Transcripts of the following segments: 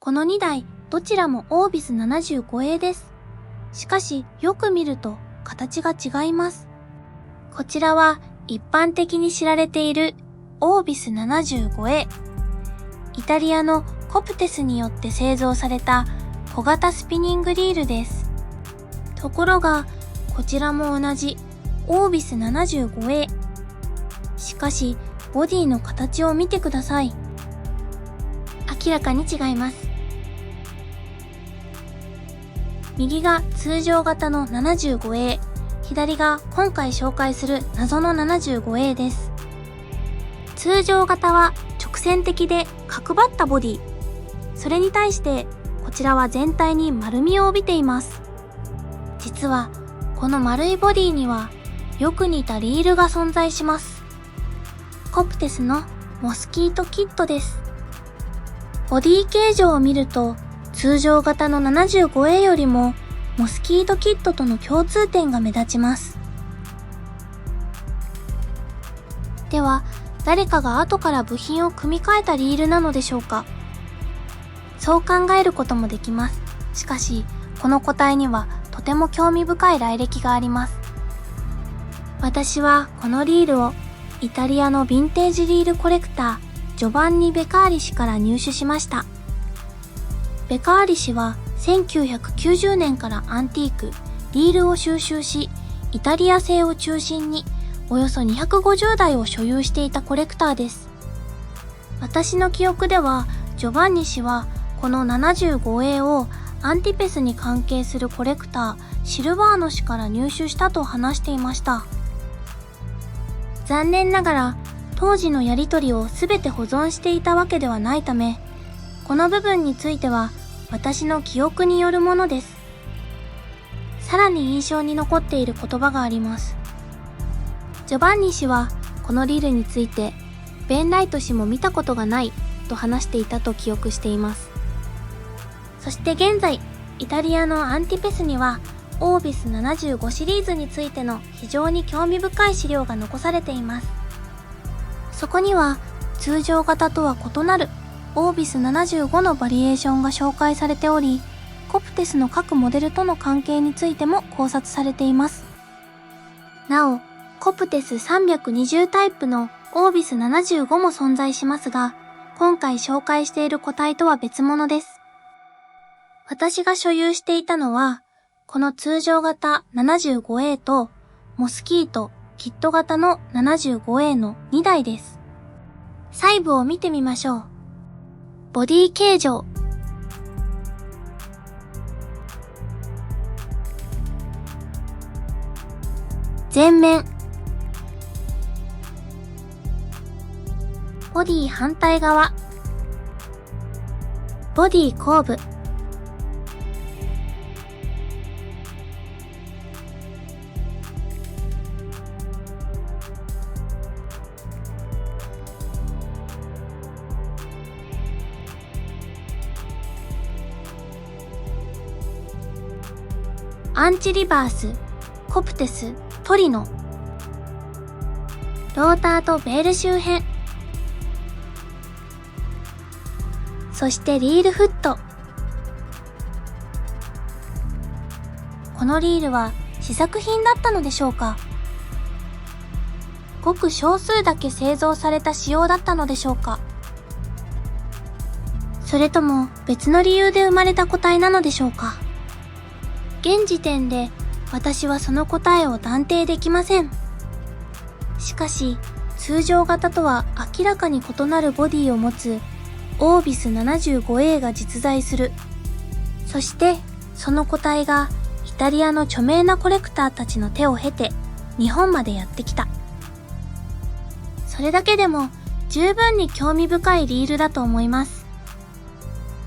この2台どちらもオービス 75A です。しかしよく見ると形が違います。こちらは一般的に知られているオービス 75A。イタリアのコプテスによって製造された小型スピニングリールです。ところがこちらも同じオービス 75A。しかしボディの形を見てください。明らかに違います。右が通常型の 75A、左が今回紹介する謎の 75A です。通常型は直線的で角張ったボディ。それに対してこちらは全体に丸みを帯びています。実はこの丸いボディにはよく似たリールが存在します。コプテスのモスキートキットです。ボディ形状を見ると通常型の 75A よりもモスキートキットとの共通点が目立ちます。では、誰かが後から部品を組み替えたリールなのでしょうか？そう考えることもできます。しかし、この個体にはとても興味深い来歴があります。私はこのリールをイタリアのヴィンテージリールコレクター、ジョバンニ・ベカーリ氏から入手しました。ベカーリ氏は1990年からアンティーク、リールを収集し、イタリア製を中心におよそ250台を所有していたコレクターです。私の記憶では、ジョバンニ氏はこの 75A をアンティペスに関係するコレクター、シルバーノ氏から入手したと話していました。残念ながら、当時のやり取りをすべて保存していたわけではないため、この部分については私の記憶によるものです。さらに印象に残っている言葉があります。ジョバンニ氏はこのリールについて、ベンライト氏も見たことがないと話していたと記憶しています。そして現在、イタリアのアンティペスには、オービス75シリーズについての非常に興味深い資料が残されています。そこには、通常型とは異なるオービス75のバリエーションが紹介されており、コプテスの各モデルとの関係についても考察されています。なお、コプテス320タイプのオービス75も存在しますが、今回紹介している個体とは別物です。私が所有していたのは、この通常型 75A とモスキート、キット型の 75A の2台です。細部を見てみましょう。ボディ形状。前面。ボディ反対側。ボディ後部。アンチリバース、コプテス、トリノ。ローターとベール周辺。そしてリールフット。このリールは試作品だったのでしょうか？ごく少数だけ製造された仕様だったのでしょうか？それとも別の理由で生まれた個体なのでしょうか？現時点で私はその答えを断定できません。しかし、通常型とは明らかに異なるボディを持つオービス 75A が実在する。そして、その個体がイタリアの著名なコレクターたちの手を経て日本までやってきた。それだけでも十分に興味深いリールだと思います。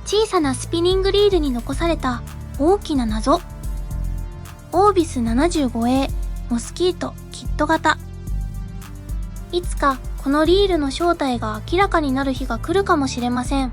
小さなスピニングリールに残された大きな謎。オービス 75A モスキートキット型。いつかこのリールの正体が明らかになる日が来るかもしれません。